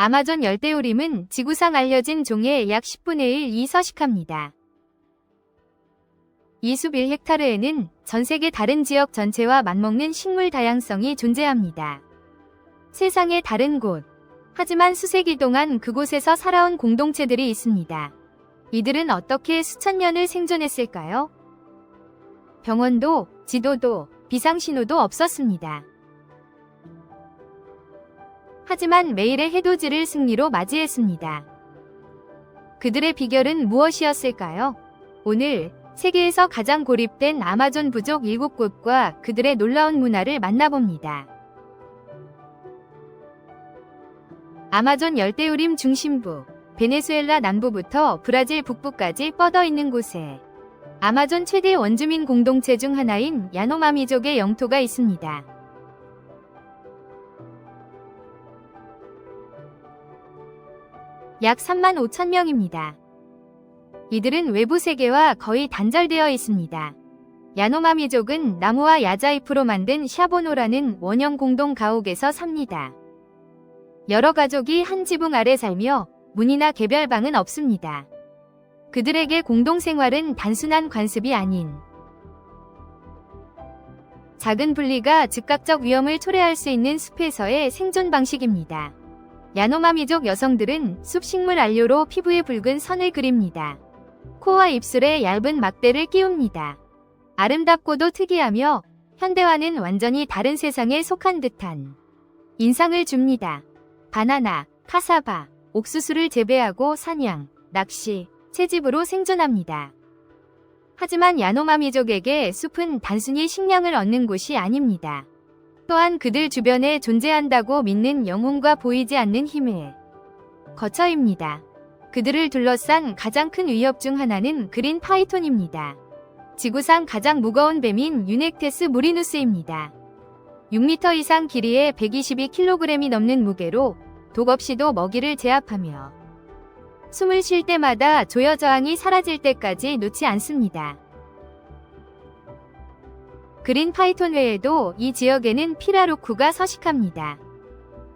아마존 열대우림은 지구상 알려진 종의 약 10분의 1이 서식합니다. 이 숲 1헥타르에는 전 세계 다른 지역 전체와 맞먹는 식물 다양성이 존재합니다. 세상의 다른 곳. 하지만 수세기 동안 그곳에서 살아온 공동체들이 있습니다. 이들은 어떻게 수천 년을 생존했을까요? 병원도, 지도도, 비상신호도 없었습니다. 하지만 매일의 해돋이를 승리로 맞이했습니다. 그들의 비결은 무엇이었을까요? 오늘 세계에서 가장 고립된 아마존 부족 7곳과 그들의 놀라운 문화를 만나봅니다. 아마존 열대우림 중심부, 베네수엘라 남부부터 브라질 북부까지 뻗어 있는 곳에 아마존 최대 원주민 공동체 중 하나인 야노마미족의 영토가 있습니다. 약 3만 5천 명입니다. 이들은 외부 세계와 거의 단절되어 있습니다. 야노마미족은 나무와 야자잎으로 만든 샤보노라는 원형 공동 가옥에서 삽니다. 여러 가족이 한 지붕 아래 살며 문이나 개별방은 없습니다. 그들에게 공동생활은 단순한 관습이 아닌 작은 분리가 즉각적 위험을 초래할 수 있는 숲에서의 생존 방식입니다. 야노마미족 여성들은 숲식물 안료로 피부에 붉은 선을 그립니다. 코와 입술에 얇은 막대를 끼웁니다. 아름답고도 특이하며 현대와는 완전히 다른 세상에 속한 듯한 인상을 줍니다. 바나나, 카사바, 옥수수를 재배하고 사냥, 낚시, 채집으로 생존합니다. 하지만 야노마미족에게 숲은 단순히 식량을 얻는 곳이 아닙니다. 또한 그들 주변에 존재한다고 믿는 영혼과 보이지 않는 힘의 거처입니다. 그들을 둘러싼 가장 큰 위협 중 하나는 그린 파이톤입니다. 지구상 가장 무거운 뱀인 유넥테스 무리누스입니다. 6m 이상 길이에 122kg이 넘는 무게로 독 없이도 먹이를 제압하며 숨을 쉴 때마다 조여 저항이 사라질 때까지 놓지 않습니다. 그린 파이톤 외에도 이 지역에는 피라로쿠가 서식합니다.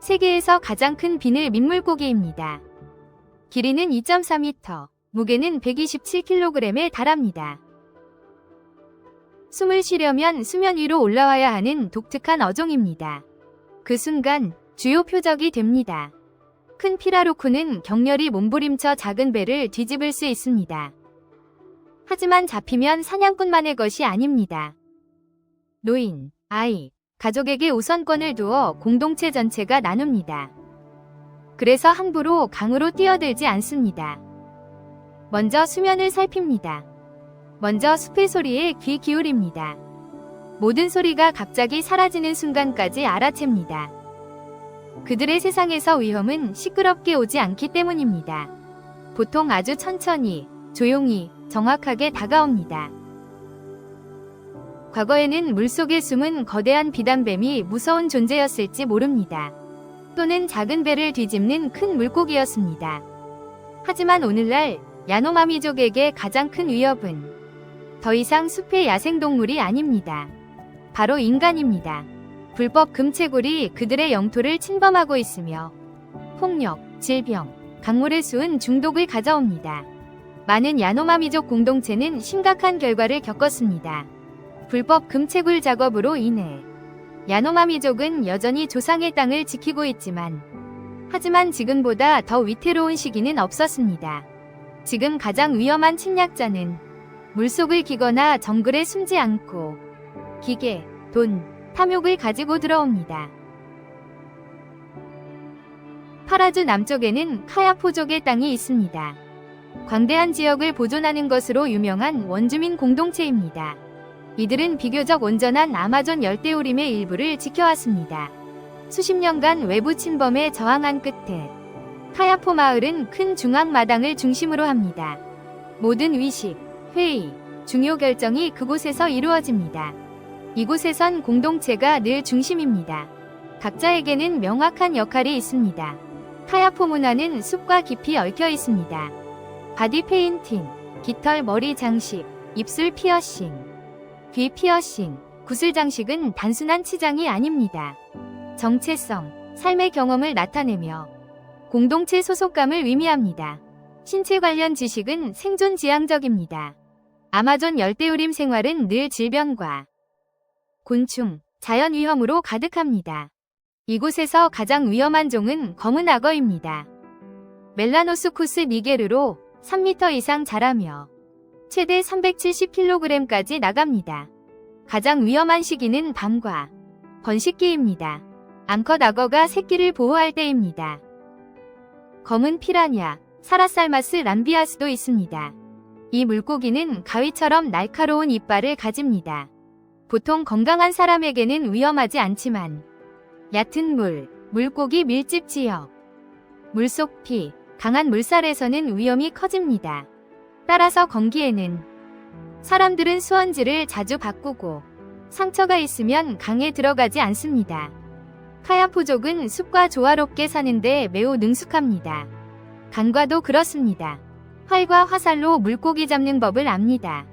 세계에서 가장 큰 비늘 민물고기입니다. 길이는 2.4m, 무게는 127kg에 달합니다. 숨을 쉬려면 수면 위로 올라와야 하는 독특한 어종입니다. 그 순간 주요 표적이 됩니다. 큰 피라로쿠는 격렬히 몸부림쳐 작은 배를 뒤집을 수 있습니다. 하지만 잡히면 사냥꾼만의 것이 아닙니다. 노인, 아이, 가족에게 우선권을 두어 공동체 전체가 나눕니다. 그래서 함부로 강으로 뛰어들지 않습니다. 먼저 수면을 살핍니다. 먼저 숲의 소리에 귀 기울입니다. 모든 소리가 갑자기 사라지는 순간까지 알아챕니다. 그들의 세상에서 위험은 시끄럽게 오지 않기 때문입니다. 보통 아주 천천히, 조용히, 정확하게 다가옵니다. 과거에는 물속에 숨은 거대한 비단뱀이 무서운 존재였을지 모릅니다. 또는 작은 배를 뒤집는 큰 물고기였습니다. 하지만 오늘날 야노마미족에게 가장 큰 위협은 더 이상 숲의 야생동물이 아닙니다. 바로 인간입니다. 불법 금채굴이 그들의 영토를 침범하고 있으며 폭력, 질병, 강물의 수은 중독을 가져옵니다. 많은 야노마미족 공동체는 심각한 결과를 겪었습니다. 불법 금채굴 작업으로 인해 야노마미족은 여전히 조상의 땅을 지키고 있지만 하지만 지금보다 더 위태로운 시기는 없었습니다. 지금 가장 위험한 침략자는 물속을 기거나 정글에 숨지 않고 기계, 돈, 탐욕을 가지고 들어옵니다. 파라주 남쪽에는 카야포족의 땅이 있습니다. 광대한 지역을 보존하는 것으로 유명한 원주민 공동체입니다. 이들은 비교적 온전한 아마존 열대우림의 일부를 지켜왔습니다. 수십 년간 외부 침범에 저항한 끝에 카야포 마을은 큰 중앙 마당을 중심으로 합니다. 모든 위식, 회의, 중요 결정이 그곳에서 이루어집니다. 이곳에선 공동체가 늘 중심입니다. 각자에게는 명확한 역할이 있습니다. 카야포 문화는 숲과 깊이 얽혀 있습니다. 바디 페인팅, 깃털 머리 장식, 입술 피어싱, 귀 피어싱, 구슬 장식은 단순한 치장이 아닙니다. 정체성, 삶의 경험을 나타내며 공동체 소속감을 의미합니다. 신체 관련 지식은 생존 지향적입니다. 아마존 열대우림 생활은 늘 질병과 곤충, 자연 위험으로 가득합니다. 이곳에서 가장 위험한 종은 검은 악어입니다. 멜라노스쿠스 니게르로 3m 이상 자라며 최대 370kg까지 나갑니다. 가장 위험한 시기는 밤과 번식기입니다. 암컷 악어가 새끼를 보호할 때입니다. 검은 피라냐, 사라살마스 람비아스도 있습니다. 이 물고기는 가위처럼 날카로운 이빨을 가집니다. 보통 건강한 사람에게는 위험하지 않지만 얕은 물고기 밀집 지역, 물속 피, 강한 물살에서는 위험이 커집니다. 따라서 건기에는 사람들은 수원지를 자주 바꾸고 상처가 있으면 강에 들어가지 않습니다. 카야포족은 숲과 조화롭게 사는데 매우 능숙합니다. 강과도 그렇습니다. 활과 화살로 물고기 잡는 법을 압니다.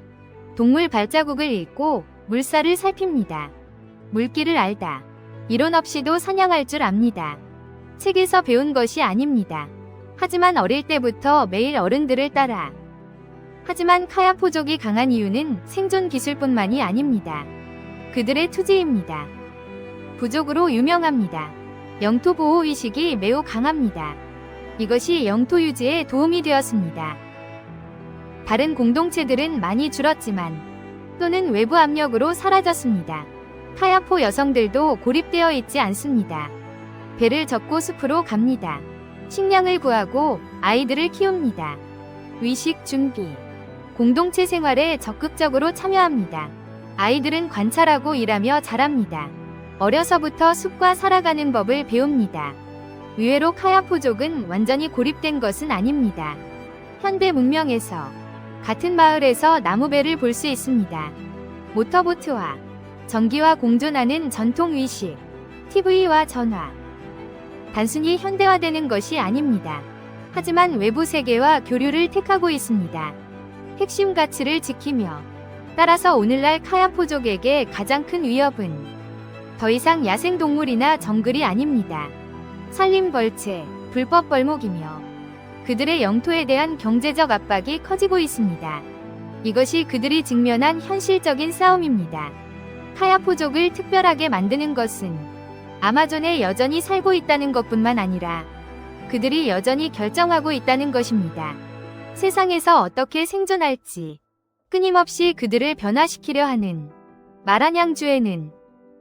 동물 발자국을 읽고 물살을 살핍니다. 물길을 알다. 이론 없이도 사냥할 줄 압니다. 책에서 배운 것이 아닙니다. 하지만 어릴 때부터 매일 어른들을 따라. 하지만 카야포족이 강한 이유는 생존 기술뿐만이 아닙니다. 그들의 투지입니다. 부족으로 유명합니다. 영토 보호 의식이 매우 강합니다. 이것이 영토 유지에 도움이 되었습니다. 다른 공동체들은 많이 줄었지만 또는 외부 압력으로 사라졌습니다. 카야포 여성들도 고립되어 있지 않습니다. 배를 젓고 숲으로 갑니다. 식량을 구하고 아이들을 키웁니다. 위식 준비. 공동체 생활에 적극적으로 참여합니다. 아이들은 관찰하고 일하며 자랍니다. 어려서부터 숲과 살아가는 법을 배웁니다. 의외로 카야포족은 완전히 고립된 것은 아닙니다. 현대 문명에서 같은 마을에서 나무배를 볼 수 있습니다. 모터보트와 전기와 공존하는 전통 의식, TV와 전화. 단순히 현대화되는 것이 아닙니다. 하지만 외부 세계와 교류를 택하고 있습니다. 핵심 가치를 지키며 따라서 오늘날 카야포족에게 가장 큰 위협은 더 이상 야생동물이나 정글이 아닙니다. 산림벌채, 불법 벌목이며 그들의 영토에 대한 경제적 압박이 커지고 있습니다. 이것이 그들이 직면한 현실적인 싸움입니다. 카야포족을 특별하게 만드는 것은 아마존에 여전히 살고 있다는 것뿐만 아니라 그들이 여전히 결정하고 있다는 것입니다. 세상에서 어떻게 생존할지 끊임없이 그들을 변화시키려 하는 마라냥주에는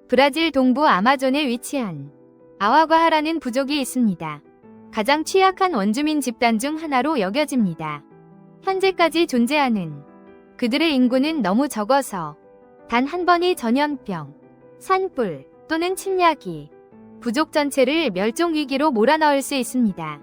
브라질 동부 아마존에 위치한 아와과하라는 부족이 있습니다. 가장 취약한 원주민 집단 중 하나로 여겨집니다. 현재까지 존재하는 그들의 인구는 너무 적어서 단 한 번의 전염병, 산불 또는 침략이 부족 전체를 멸종 위기로 몰아넣을 수 있습니다.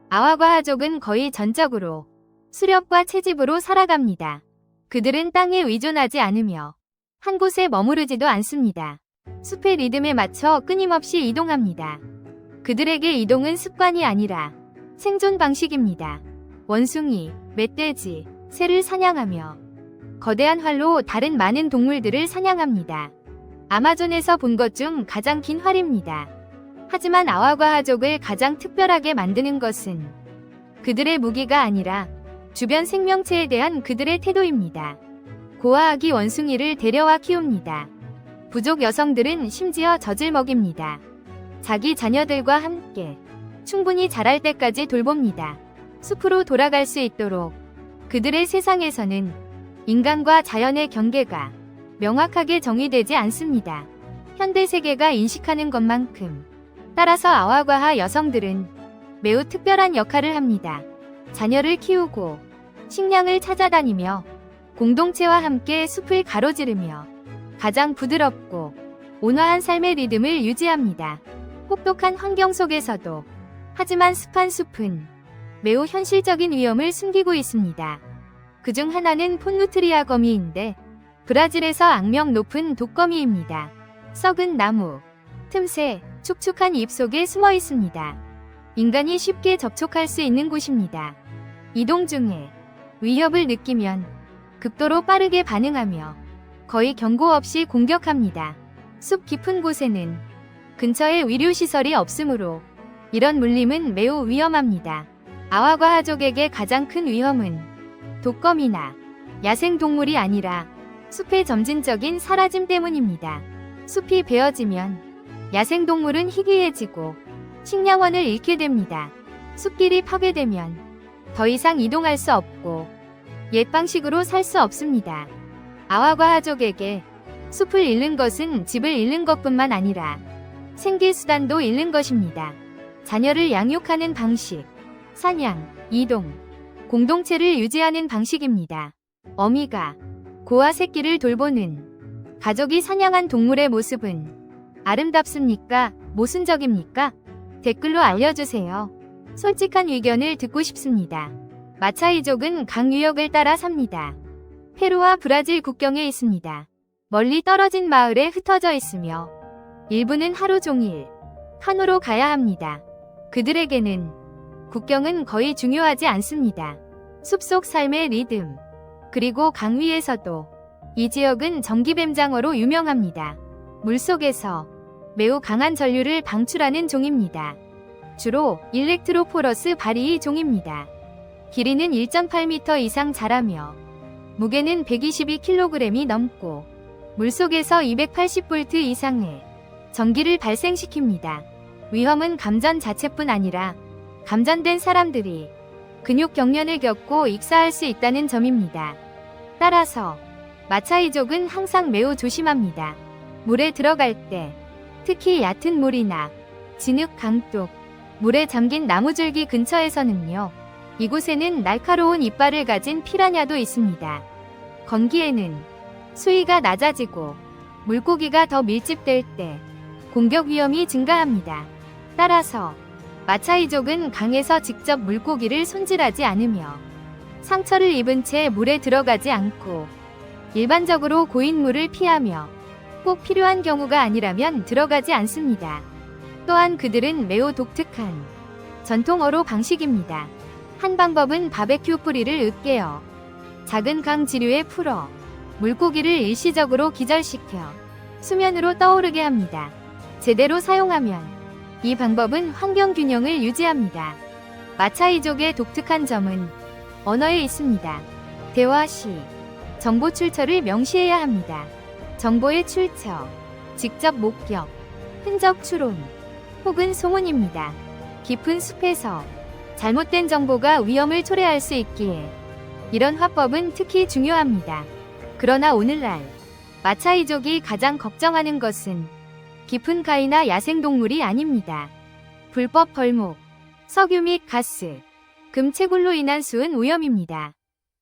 아와과하족은 거의 전적으로 수렵과 채집으로 살아갑니다. 그들은 땅에 의존하지 않으며 한 곳에 머무르지도 않습니다. 숲의 리듬에 맞춰 끊임없이 이동합니다. 그들에게 이동은 습관이 아니라 생존 방식입니다. 원숭이, 멧돼지, 새를 사냥하며 거대한 활로 다른 많은 동물들을 사냥합니다. 아마존에서 본 것 중 가장 긴 활입니다. 하지만 아와과하족을 가장 특별하게 만드는 것은 그들의 무기가 아니라 주변 생명체에 대한 그들의 태도입니다. 고아아기 원숭이를 데려와 키웁니다. 부족 여성들은 심지어 젖을 먹입니다. 자기 자녀들과 함께 충분히 자랄 때까지 돌봅니다. 숲으로 돌아갈 수 있도록 그들의 세상에서는 인간과 자연의 경계가 명확하게 정의되지 않습니다. 현대 세계가 인식하는 것만큼 따라서 아와과하 여성들은 매우 특별한 역할을 합니다. 자녀를 키우고 식량을 찾아다니며 공동체와 함께 숲을 가로지르며 가장 부드럽고 온화한 삶의 리듬을 유지합니다. 혹독한 환경 속에서도 하지만 습한 숲은 매우 현실적인 위험을 숨기고 있습니다. 그중 하나는 폰누트리아 거미인데 브라질에서 악명 높은 독거미입니다. 썩은 나무, 틈새, 축축한 잎 속에 숨어 있습니다. 인간이 쉽게 접촉할 수 있는 곳입니다. 이동 중에 위협을 느끼면 극도로 빠르게 반응하며 거의 경고 없이 공격합니다. 숲 깊은 곳에는 근처에 의료시설이 없으므로 이런 물림은 매우 위험합니다. 아와과하족에게 가장 큰 위험은 독거미나 야생동물이 아니라 숲의 점진적인 사라짐 때문입니다. 숲이 베어지면 야생동물은 희귀해지고 식량원을 잃게 됩니다. 숲길이 파괴되면 더 이상 이동할 수 없고 옛 방식으로 살 수 없습니다. 아와과하족에게 숲을 잃는 것은 집을 잃는 것뿐만 아니라 생계수단도 잃는 것입니다. 자녀를 양육하는 방식, 사냥, 이동, 공동체를 유지하는 방식입니다. 어미가 고아 새끼를 돌보는 가족이 사냥한 동물의 모습은 아름답습니까? 모순적입니까? 댓글로 알려주세요. 솔직한 의견을 듣고 싶습니다. 마차이족은 강유역을 따라 삽니다. 페루와 브라질 국경에 있습니다. 멀리 떨어진 마을에 흩어져 있으며 일부는 하루 종일 카누로 가야 합니다. 그들에게는 국경은 거의 중요하지 않습니다. 숲속 삶의 리듬, 그리고 강 위에서도 이 지역은 전기뱀장어로 유명합니다. 물속에서 매우 강한 전류를 방출하는 종입니다. 주로 일렉트로포러스 바리이 종입니다. 길이는 1.8m 이상 자라며 무게는 122kg이 넘고 물속에서 280V 이상의 전기를 발생시킵니다. 위험은 감전 자체뿐 아니라 감전된 사람들이 근육 경련을 겪고 익사할 수 있다는 점입니다. 따라서 마차이족은 항상 매우 조심합니다. 물에 들어갈 때 특히 얕은 물이나 진흙, 강둑, 물에 잠긴 나무줄기 근처에서는요. 이곳에는 날카로운 이빨을 가진 피라냐도 있습니다. 건기에는 수위가 낮아지고 물고기가 더 밀집될 때 공격 위험이 증가합니다. 따라서 마차이족은 강에서 직접 물고기를 손질하지 않으며 상처를 입은 채 물에 들어가지 않고 일반적으로 고인 물을 피하며 꼭 필요한 경우가 아니라면 들어가지 않습니다. 또한 그들은 매우 독특한 전통어로 방식입니다. 한 방법은 바베큐 뿌리를 으깨어 작은 강 지류에 풀어 물고기를 일시적으로 기절시켜 수면으로 떠오르게 합니다. 제대로 사용하면 이 방법은 환경 균형을 유지합니다. 마차이족의 독특한 점은 언어에 있습니다. 대화 시 정보 출처를 명시해야 합니다. 정보의 출처, 직접 목격, 흔적 추론, 혹은 소문입니다. 깊은 숲에서 잘못된 정보가 위험을 초래할 수 있기에 이런 화법은 특히 중요합니다. 그러나 오늘날 마차이족이 가장 걱정하는 것은 깊은 가이나 야생동물이 아닙니다. 불법 벌목, 석유 및 가스, 금채굴로 인한 수은 오염입니다.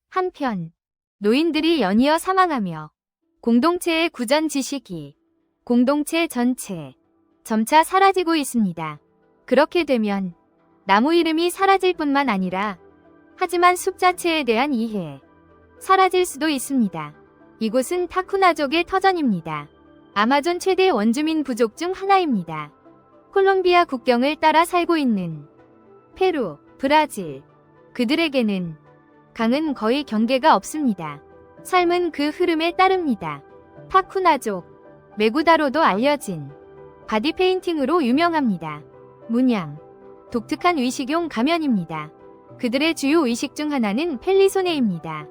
한편 노인들이 연이어 사망하며 공동체의 구전 지식이 공동체 전체 점차 사라지고 있습니다. 그렇게 되면 나무 이름이 사라질 뿐만 아니라 하지만 숲 자체에 대한 이해, 사라질 수도 있습니다. 이곳은 타쿠나족의 터전입니다. 아마존 최대 원주민 부족 중 하나입니다. 콜롬비아 국경을 따라 살고 있는 페루, 브라질, 그들에게는 강은 거의 경계가 없습니다. 삶은 그 흐름에 따릅니다. 타쿠나족, 메구다로도 알려진 바디 페인팅으로 유명합니다. 문양, 독특한 의식용 가면입니다. 그들의 주요 의식 중 하나는 펠리소네입니다.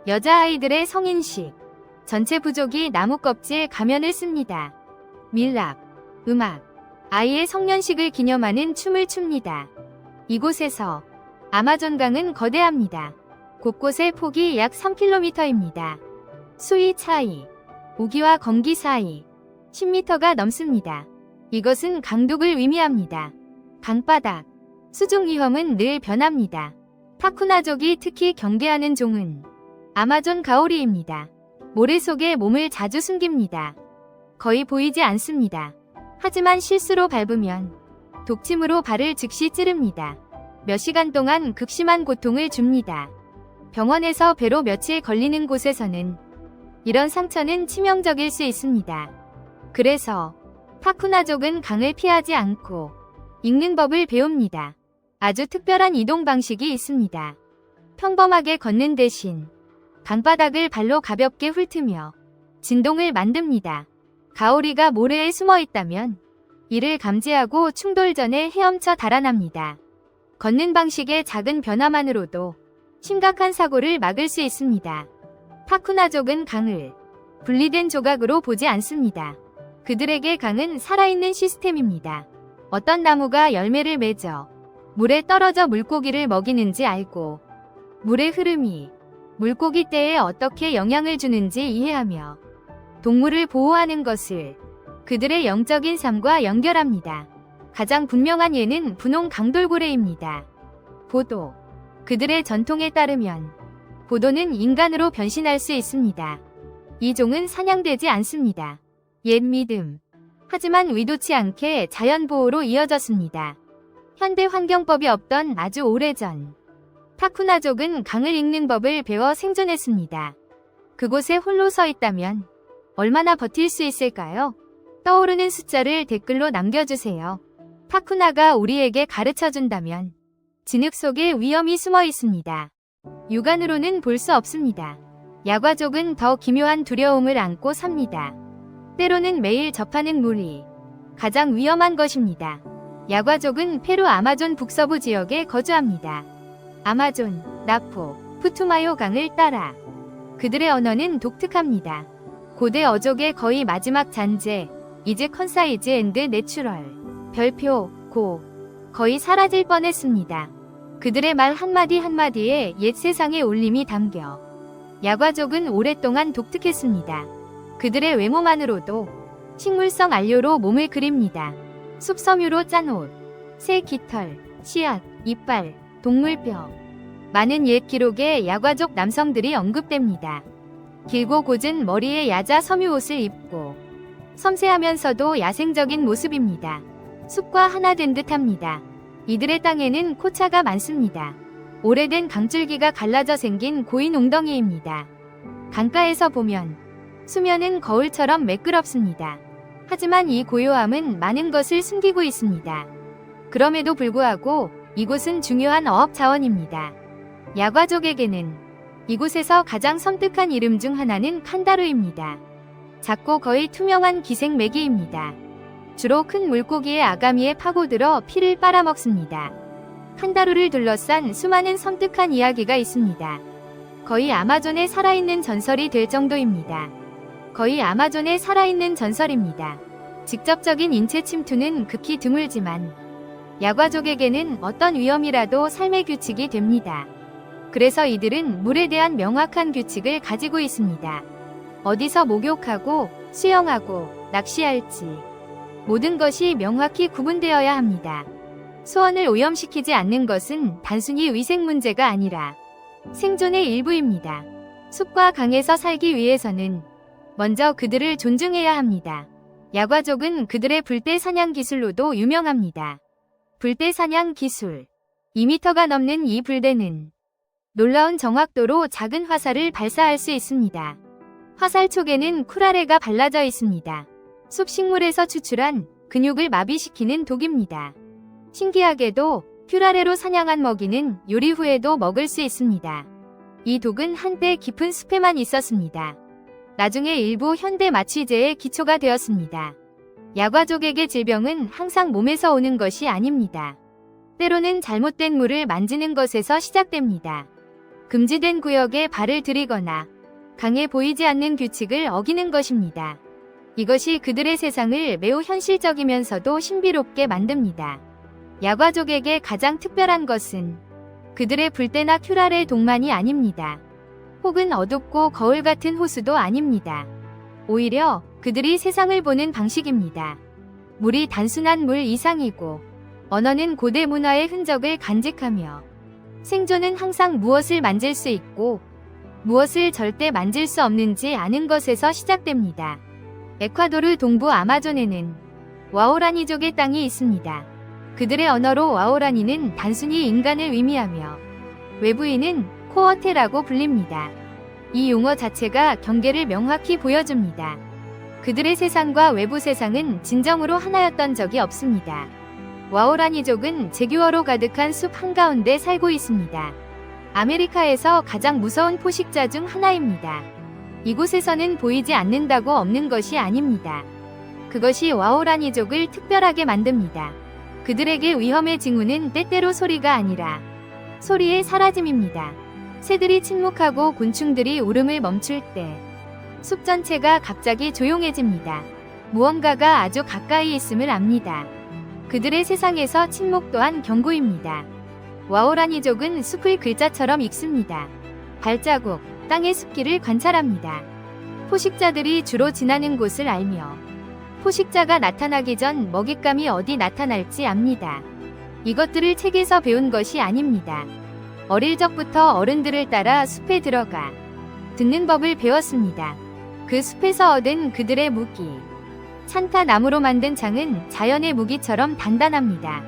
여자아이들의 성인식, 전체 부족이 나무 껍질 가면을 씁니다. 밀랍, 음악, 아이의 성년식을 기념하는 춤을 춥니다. 이곳에서 아마존강은 거대합니다. 곳곳의 폭이 약 3km입니다. 수위 차이, 우기와 건기 사이 10m가 넘습니다. 이것은 강둑을 의미합니다. 강바닥, 수중 위험은 늘 변합니다. 타쿠나족이 특히 경계하는 종은 아마존 가오리입니다. 모래 속에 몸을 자주 숨깁니다. 거의 보이지 않습니다. 하지만 실수로 밟으면 독침으로 발을 즉시 찌릅니다. 몇 시간 동안 극심한 고통을 줍니다. 병원에서 배로 며칠 걸리는 곳에서는 이런 상처는 치명적일 수 있습니다. 그래서 타쿠나족은 강을 피하지 않고 읽는 법을 배웁니다. 아주 특별한 이동 방식이 있습니다. 평범하게 걷는 대신 강바닥을 발로 가볍게 훑으며 진동을 만듭니다. 가오리가 모래에 숨어 있다면 이를 감지하고 충돌 전에 헤엄쳐 달아납니다. 걷는 방식의 작은 변화만으로도 심각한 사고를 막을 수 있습니다. 파쿠나족은 강을 분리된 조각으로 보지 않습니다. 그들에게 강은 살아있는 시스템입니다. 어떤 나무가 열매를 맺어 물에 떨어져 물고기를 먹이는지 알고 물의 흐름이 물고기 떼에 어떻게 영향을 주는지 이해하며 동물을 보호하는 것을 그들의 영적인 삶과 연결합니다. 가장 분명한 예는 분홍 강돌고래입니다. 보도. 그들의 전통에 따르면 보도는 인간으로 변신할 수 있습니다. 이 종은 사냥되지 않습니다. 옛 믿음. 하지만 의도치 않게 자연보호로 이어졌습니다. 현대 환경법이 없던 아주 오래전 파쿠나족은 강을 읽는 법을 배워 생존했습니다. 그곳에 홀로 서 있다면 얼마나 버틸 수 있을까요? 떠오르는 숫자를 댓글로 남겨주세요. 파쿠나가 우리에게 가르쳐준다면 진흙 속에 위험이 숨어 있습니다. 육안으로는 볼 수 없습니다. 야과족은 더 기묘한 두려움을 안고 삽니다. 때로는 매일 접하는 물이 가장 위험한 것입니다. 야과족은 페루 아마존 북서부 지역에 거주합니다. 아마존, 나포, 푸투마요 강을 따라 그들의 언어는 독특합니다. 고대 어족의 거의 마지막 잔재, 이즈 컨사이즈 앤드 내추럴, 별표, 고, 거의 사라질 뻔했습니다. 그들의 말 한마디 한마디에 옛 세상의 울림이 담겨 야과족은 오랫동안 독특했습니다. 그들의 외모만으로도 식물성 안료로 몸을 그립니다. 숲섬유로 짠 옷, 새 깃털, 씨앗, 이빨, 동물뼈. 많은 옛 기록에 야과족 남성들이 언급됩니다. 길고 곧은 머리에 야자 섬유 옷을 입고 섬세하면서도 야생적인 모습입니다. 숲과 하나 된 듯합니다. 이들의 땅에는 코차가 많습니다. 오래된 강줄기가 갈라져 생긴 고인 웅덩이입니다. 강가에서 보면 수면은 거울처럼 매끄럽습니다. 하지만 이 고요함은 많은 것을 숨기고 있습니다. 그럼에도 불구하고 이곳은 중요한 어업 자원입니다. 야과족에게는 이곳에서 가장 섬뜩한 이름 중 하나는 칸다루입니다. 작고 거의 투명한 기생 메기입니다. 주로 큰 물고기의 아가미에 파고들어 피를 빨아먹습니다. 칸다루를 둘러싼 수많은 섬뜩한 이야기가 있습니다. 거의 아마존에 살아있는 전설이 될 정도입니다. 거의 아마존에 살아있는 전설입니다. 직접적인 인체 침투는 극히 드물지만 야과족에게는 어떤 위험이라도 삶의 규칙이 됩니다. 그래서 이들은 물에 대한 명확한 규칙을 가지고 있습니다. 어디서 목욕하고 수영하고 낚시할지 모든 것이 명확히 구분되어야 합니다. 수온을 오염시키지 않는 것은 단순히 위생 문제가 아니라 생존의 일부입니다. 숲과 강에서 살기 위해서는 먼저 그들을 존중해야 합니다. 야과족은 그들의 불대 사냥 기술로도 유명합니다. 불대 사냥 기술. 2m가 넘는 이 불대는 놀라운 정확도로 작은 화살을 발사할 수 있습니다. 화살 촉에는 쿠라레가 발라져 있습니다. 숲식물에서 추출한 근육을 마비시키는 독입니다. 신기하게도 큐라레로 사냥한 먹이는 요리 후에도 먹을 수 있습니다. 이 독은 한때 깊은 숲에만 있었습니다. 나중에 일부 현대 마취제의 기초가 되었습니다. 야과족에게 질병은 항상 몸에서 오는 것이 아닙니다. 때로는 잘못된 물을 만지는 것에서 시작됩니다. 금지된 구역에 발을 들이거나 강해 보이지 않는 규칙을 어기는 것입니다. 이것이 그들의 세상을 매우 현실적이면서도 신비롭게 만듭니다. 야과족에게 가장 특별한 것은 그들의 불대나 큐라레 독만이 아닙니다. 혹은 어둡고 거울 같은 호수도 아닙니다. 오히려 그들이 세상을 보는 방식입니다. 물이 단순한 물 이상이고 언어는 고대 문화의 흔적을 간직하며 생존은 항상 무엇을 만질 수 있고 무엇을 절대 만질 수 없는지 아는 것에서 시작됩니다. 에콰도르 동부 아마존에는 와오라니족의 땅이 있습니다. 그들의 언어로 와오라니는 단순히 인간을 의미하며 외부인은 코어테라고 불립니다. 이 용어 자체가 경계를 명확히 보여줍니다. 그들의 세상과 외부 세상은 진정으로 하나였던 적이 없습니다. 와오라니족은 제규어로 가득한 숲 한가운데 살고 있습니다. 아메리카에서 가장 무서운 포식자 중 하나입니다. 이곳에서는 보이지 않는다고 없는 것이 아닙니다. 그것이 와오라니족을 특별하게 만듭니다. 그들에게 위험의 징후는 때때로 소리가 아니라 소리의 사라짐입니다. 새들이 침묵하고 곤충들이 울음을 멈출 때 숲 전체가 갑자기 조용해집니다. 무언가가 아주 가까이 있음을 압니다. 그들의 세상에서 침묵 또한 경고입니다. 와오라니족은 숲을 글자처럼 읽습니다. 발자국, 땅의 숲길을 관찰합니다. 포식자들이 주로 지나는 곳을 알며 포식자가 나타나기 전 먹잇감이 어디 나타날지 압니다. 이것들을 책에서 배운 것이 아닙니다. 어릴 적부터 어른들을 따라 숲에 들어가 듣는 법을 배웠습니다. 그 숲에서 얻은 그들의 무기. 산타 나무로 만든 창은 자연의 무기처럼 단단합니다.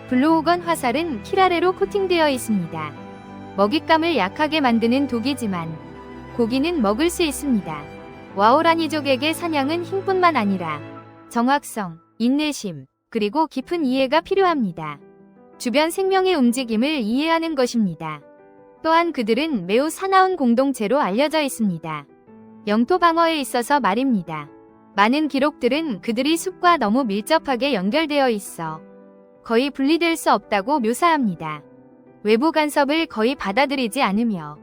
블로우건 화살은 키라레로 코팅되어 있습니다. 먹잇감을 약하게 만드는 독이지만 고기는 먹을 수 있습니다. 와오라니족에게 사냥은 힘뿐만 아니라 정확성, 인내심, 그리고 깊은 이해가 필요합니다. 주변 생명의 움직임을 이해하는 것입니다. 또한 그들은 매우 사나운 공동체로 알려져 있습니다. 영토 방어에 있어서 말입니다. 많은 기록들은 그들이 숲과 너무 밀접하게 연결되어 있어 거의 분리될 수 없다고 묘사합니다. 외부 간섭을 거의 받아들이지 않으며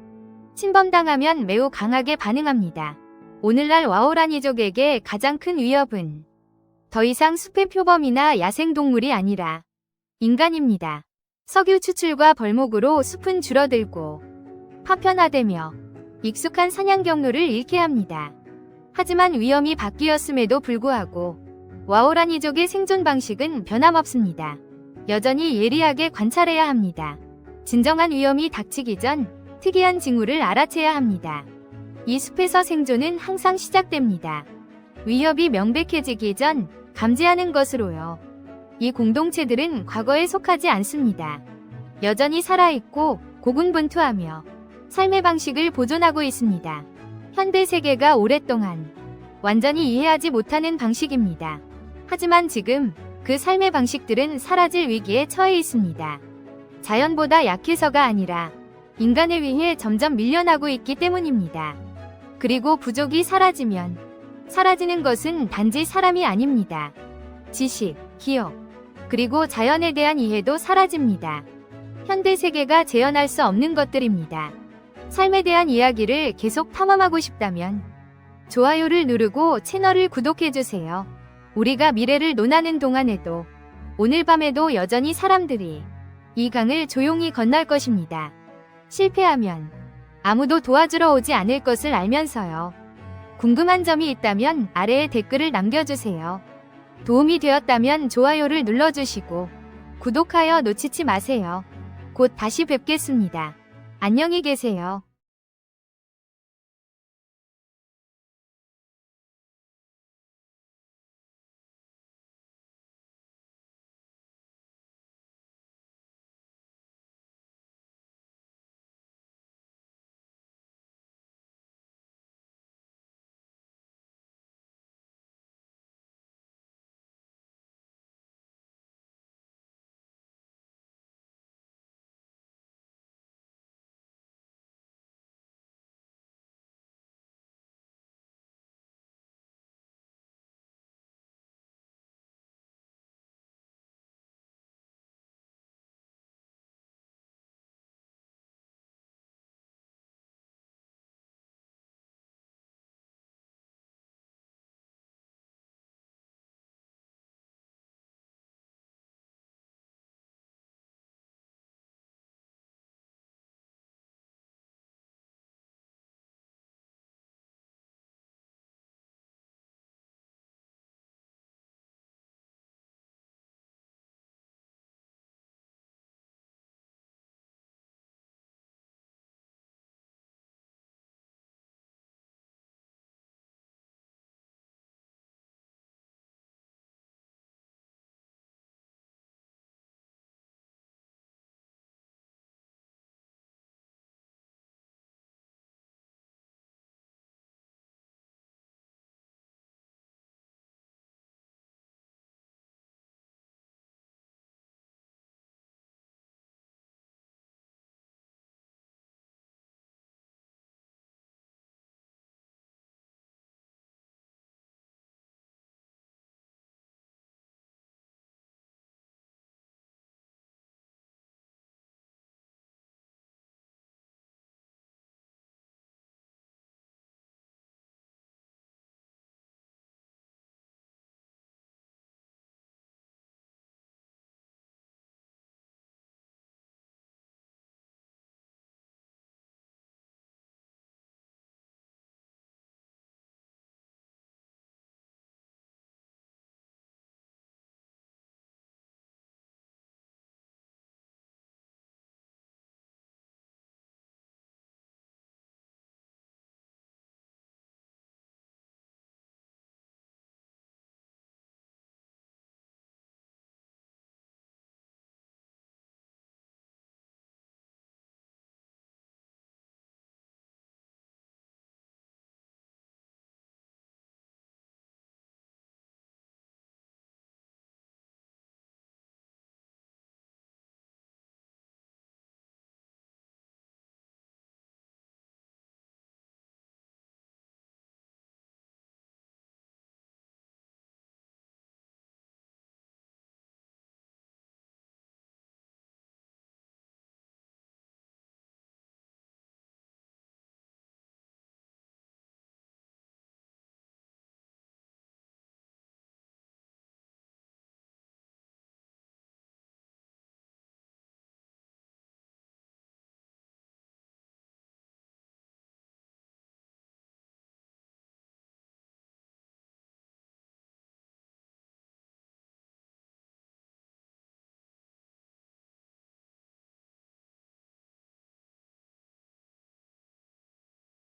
침범당하면 매우 강하게 반응합니다. 오늘날 와오라니족에게 가장 큰 위협은 더 이상 숲의 표범이나 야생동물이 아니라 인간입니다. 석유 추출과 벌목으로 숲은 줄어들고 파편화되며 익숙한 사냥 경로를 잃게 합니다. 하지만 위험이 바뀌었음에도 불구하고 와오라니족의 생존 방식은 변함없습니다. 여전히 예리하게 관찰해야 합니다. 진정한 위험이 닥치기 전 특이한 징후를 알아채야 합니다. 이 숲에서 생존은 항상 시작됩니다. 위협이 명백해지기 전 감지하는 것으로요. 이 공동체들은 과거에 속하지 않습니다. 여전히 살아있고 고군분투하며 삶의 방식을 보존하고 있습니다. 현대 세계가 오랫동안 완전히 이해하지 못하는 방식입니다. 하지만 지금 그 삶의 방식들은 사라질 위기에 처해 있습니다. 자연보다 약해서가 아니라 인간에 의해 점점 밀려나고 있기 때문입니다. 그리고 부족이 사라지면 사라지는 것은 단지 사람이 아닙니다. 지식, 기억, 그리고 자연에 대한 이해도 사라집니다. 현대 세계가 재현할 수 없는 것들입니다. 삶에 대한 이야기를 계속 탐험하고 싶다면 좋아요를 누르고 채널을 구독해주세요. 우리가 미래를 논하는 동안에도 오늘 밤에도 여전히 사람들이 이 강을 조용히 건널 것입니다. 실패하면 아무도 도와주러 오지 않을 것을 알면서요. 궁금한 점이 있다면 아래에 댓글을 남겨주세요. 도움이 되었다면 좋아요를 눌러주시고 구독하여 놓치지 마세요. 곧 다시 뵙겠습니다. 안녕히 계세요.